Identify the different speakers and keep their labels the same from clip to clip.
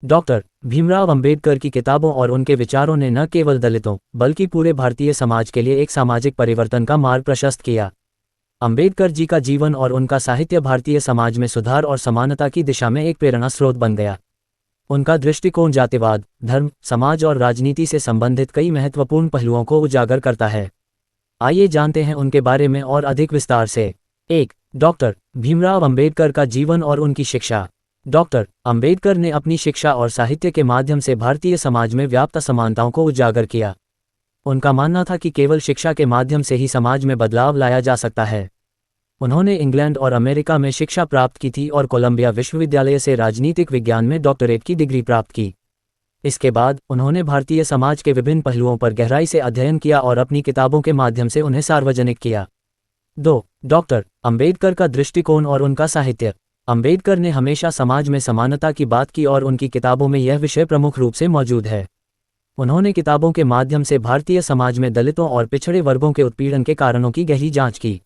Speaker 1: Doctor Bhimrao Ambedkar की किताबों और उनके विचारों ने न केवल दलितों बल्कि पूरे भारतीय समाज के लिए एक सामाजिक परिवर्तन का मार्ग प्रशस्त किया। अंबेडकर जी का जीवन और उनका साहित्य भारतीय समाज में सुधार और समानता की दिशा में एक प्रेरणा स्रोत बन गया। उनका दृष्टिकोण जातिवाद, धर्म, समाज और राजनीति से संबंधित कई महत्वपूर्ण पहलुओं को उजागर करता है। आइए जानते हैं उनके बारे में और अधिक विस्तार से। 1. डॉक्टर भीमराव अंबेडकर का जीवन और उनकी शिक्षा। डॉक्टर अंबेडकर ने अपनी शिक्षा और साहित्य के माध्यम से भारतीय समाज में व्याप्त असमानताओं को उजागर किया। उनका मानना था कि केवल शिक्षा के माध्यम से ही समाज में बदलाव लाया जा सकता है। उन्होंने इंग्लैंड और अमेरिका में शिक्षा प्राप्त की थी और कोलंबिया विश्वविद्यालय से राजनीतिक विज्ञान में डॉक्टरेट की डिग्री प्राप्त की। इसके बाद उन्होंने भारतीय समाज के विभिन्न पहलुओं पर गहराई से अध्ययन किया और अपनी किताबों के माध्यम से उन्हें सार्वजनिक किया। 2. डॉक्टर अंबेडकर का दृष्टिकोण और उनका साहित्य। अंबेडकर ने हमेशा समाज में समानता की बात की और उनकी किताबों में यह विषय प्रमुख रूप से मौजूद है। उन्होंने किताबों के माध्यम से भारतीय समाज में दलितों और पिछड़े वर्गों के उत्पीड़न के कारणों की गहरी जांच की।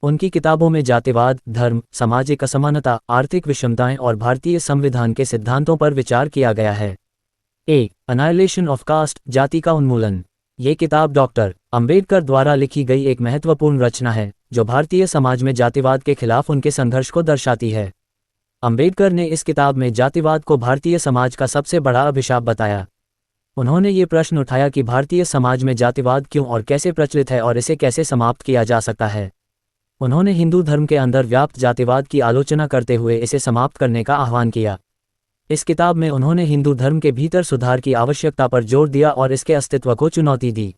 Speaker 1: उनकी किताबों में जातिवाद, धर्म, सामाजिक असमानता, आर्थिक विषमताएं और भारतीय संविधान के सिद्धांतों पर विचार किया गया है। अनाइलेशन ऑफ कास्ट, जाति का उन्मूलन। ये किताब डॉक्टर अंबेडकर द्वारा लिखी गई एक महत्वपूर्ण रचना है जो भारतीय समाज में जातिवाद के खिलाफ उनके संघर्ष को दर्शाती है। अंबेडकर ने इस किताब में जातिवाद को भारतीय समाज का सबसे बड़ा अभिशाप बताया। उन्होंने ये प्रश्न उठाया कि भारतीय समाज में जातिवाद क्यों और कैसे प्रचलित है और इसे कैसे समाप्त किया जा सकता है। उन्होंने हिंदू धर्म के अंदर व्याप्त जातिवाद की आलोचना करते हुए इसे समाप्त करने का आह्वान किया। इस किताब में उन्होंने हिंदू धर्म के भीतर सुधार की आवश्यकता पर जोर दिया और इसके अस्तित्व को चुनौती दी।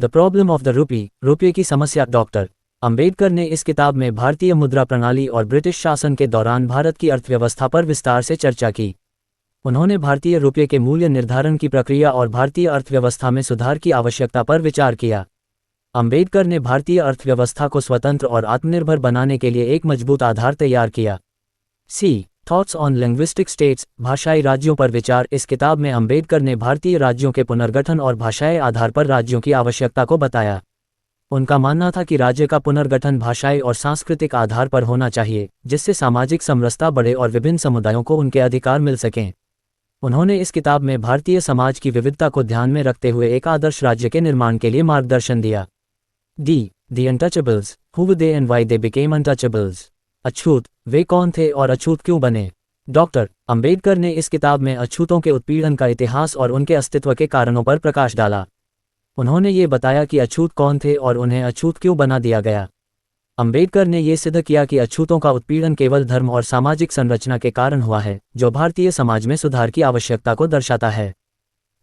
Speaker 1: The problem of the rupee, रुपये की समस्या। डॉक्टर अंबेडकर ने इस किताब में भारतीय मुद्रा प्रणाली और ब्रिटिश शासन के दौरान भारत की अर्थव्यवस्था पर विस्तार से चर्चा की। उन्होंने भारतीय रुपये के मूल्य निर्धारण की प्रक्रिया और भारतीय अर्थव्यवस्था में सुधार की आवश्यकता पर विचार किया। अंबेडकर ने भारतीय अर्थव्यवस्था को स्वतंत्र और आत्मनिर्भर बनाने के लिए एक मजबूत आधार तैयार किया। थॉट्स ऑन लिंग्विस्टिक स्टेट्स, भाषाई राज्यों पर विचार। इस किताब में अंबेडकर ने भारतीय राज्यों के पुनर्गठन और भाषाई आधार पर राज्यों की आवश्यकता को बताया। उनका मानना था कि राज्य का पुनर्गठन भाषाई और सांस्कृतिक आधार पर होना चाहिए, जिससे सामाजिक समरसता बढ़े और विभिन्न समुदायों को उनके अधिकार मिल सकें। उन्होंने इस किताब में भारतीय समाज की विविधता को ध्यान में रखते हुए एक आदर्श राज्य के निर्माण के लिए मार्गदर्शन दिया। The Untouchables, Who Were They and Why They Became Untouchables। अछूत, वे कौन थे और अछूत क्यों बने। डॉक्टर अंबेडकर ने इस किताब में अछूतों के उत्पीड़न का इतिहास और उनके अस्तित्व के कारणों पर प्रकाश डाला। उन्होंने ये बताया कि अछूत कौन थे और उन्हें अछूत क्यों बना दिया गया। अंबेडकर ने ये सिद्ध किया कि अछूतों का उत्पीड़न केवल धर्म और सामाजिक संरचना के कारण हुआ है, जो भारतीय समाज में सुधार की आवश्यकता को दर्शाता है।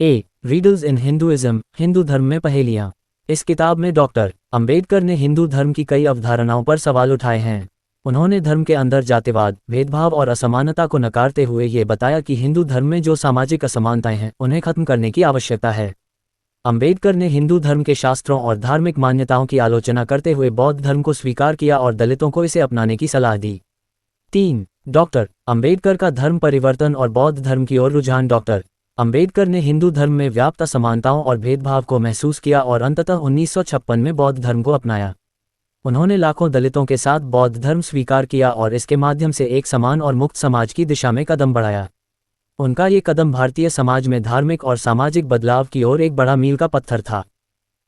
Speaker 1: रीडल्स इन हिंदुइज्म, हिंदू धर्म में पहेलियां। इस किताब में डॉक्टर अंबेडकर ने हिंदू धर्म की कई अवधारणाओं पर सवाल उठाए हैं। उन्होंने धर्म के अंदर जातिवाद, भेदभाव और असमानता को नकारते हुए ये बताया कि हिंदू धर्म में जो सामाजिक असमानताएं हैं उन्हें खत्म करने की आवश्यकता है। अंबेडकर ने हिंदू धर्म के शास्त्रों और धार्मिक मान्यताओं की आलोचना करते हुए बौद्ध धर्म को स्वीकार किया और दलितों को इसे अपनाने की सलाह दी। 3. डॉक्टर अंबेडकर का धर्म परिवर्तन और बौद्ध धर्म की ओर रुझान। डॉक्टर अंबेडकर ने हिंदू धर्म में व्याप्त असमानताओं और भेदभाव को महसूस किया और अंततः 1956 में बौद्ध धर्म को अपनाया। उन्होंने लाखों दलितों के साथ बौद्ध धर्म स्वीकार किया और इसके माध्यम से एक समान और मुक्त समाज की दिशा में कदम बढ़ाया। उनका ये कदम भारतीय समाज में धार्मिक और सामाजिक बदलाव की ओर एक बड़ा मील का पत्थर था।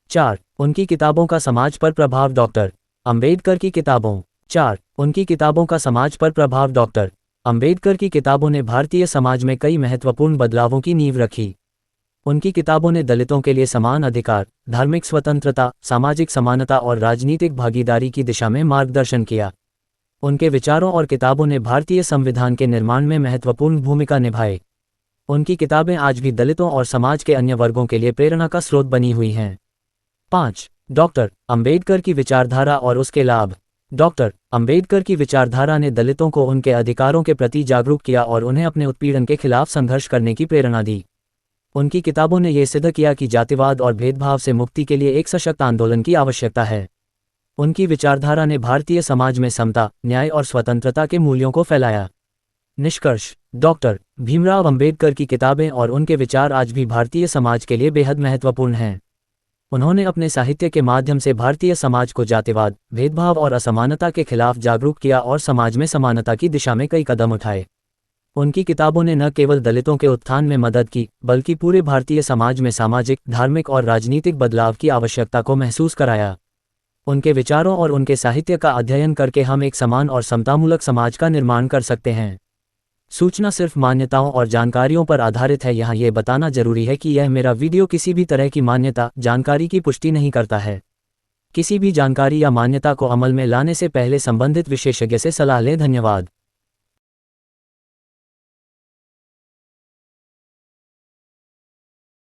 Speaker 1: 4. उनकी किताबों का समाज पर प्रभाव। डॉक्टर अंबेडकर की किताबों। 4. उनकी किताबों का समाज पर प्रभाव। डॉक्टर अंबेडकर की किताबों ने भारतीय समाज में कई महत्वपूर्ण बदलावों की नींव रखी। उनकी किताबों ने दलितों के लिए समान अधिकार, धार्मिक स्वतंत्रता, सामाजिक समानता और राजनीतिक भागीदारी की दिशा में मार्गदर्शन किया। उनके विचारों और किताबों ने भारतीय संविधान के निर्माण में महत्वपूर्ण भूमिका निभाई। उनकी किताबें आज भी दलितों और समाज के अन्य वर्गों के लिए प्रेरणा का स्रोत बनी हुई हैं। 5. डॉक्टर अंबेडकर की विचारधारा और उसके लाभ। डॉक्टर अंबेडकर की विचारधारा ने दलितों को उनके अधिकारों के प्रति जागरूक किया और उन्हें अपने उत्पीड़न के खिलाफ संघर्ष करने की प्रेरणा दी। उनकी किताबों ने यह सिद्ध किया कि जातिवाद और भेदभाव से मुक्ति के लिए एक सशक्त आंदोलन की आवश्यकता है। उनकी विचारधारा ने भारतीय समाज में समता, न्याय और स्वतंत्रता के मूल्यों को फैलाया। निष्कर्ष, डॉक्टर भीमराव अंबेडकर की किताबें और उनके विचार आज भी भारतीय समाज के लिए बेहद महत्वपूर्ण हैं। उन्होंने अपने साहित्य के माध्यम से भारतीय समाज को जातिवाद, भेदभाव और असमानता के खिलाफ जागरूक किया और समाज में समानता की दिशा में कई कदम उठाए। उनकी किताबों ने न केवल दलितों के उत्थान में मदद की, बल्कि पूरे भारतीय समाज में सामाजिक, धार्मिक और राजनीतिक बदलाव की आवश्यकता को महसूस कराया। उनके विचारों और उनके साहित्य का अध्ययन करके हम एक समान और समतामूलक समाज का निर्माण कर सकते हैं। सूचना सिर्फ मान्यताओं और जानकारियों पर आधारित है। यहाँ ये बताना जरूरी है कि यह मेरा वीडियो किसी भी तरह की मान्यता, जानकारी की पुष्टि नहीं करता है। किसी भी जानकारी या मान्यता को अमल में लाने से पहले संबंधित विशेषज्ञ से सलाह लें। धन्यवाद।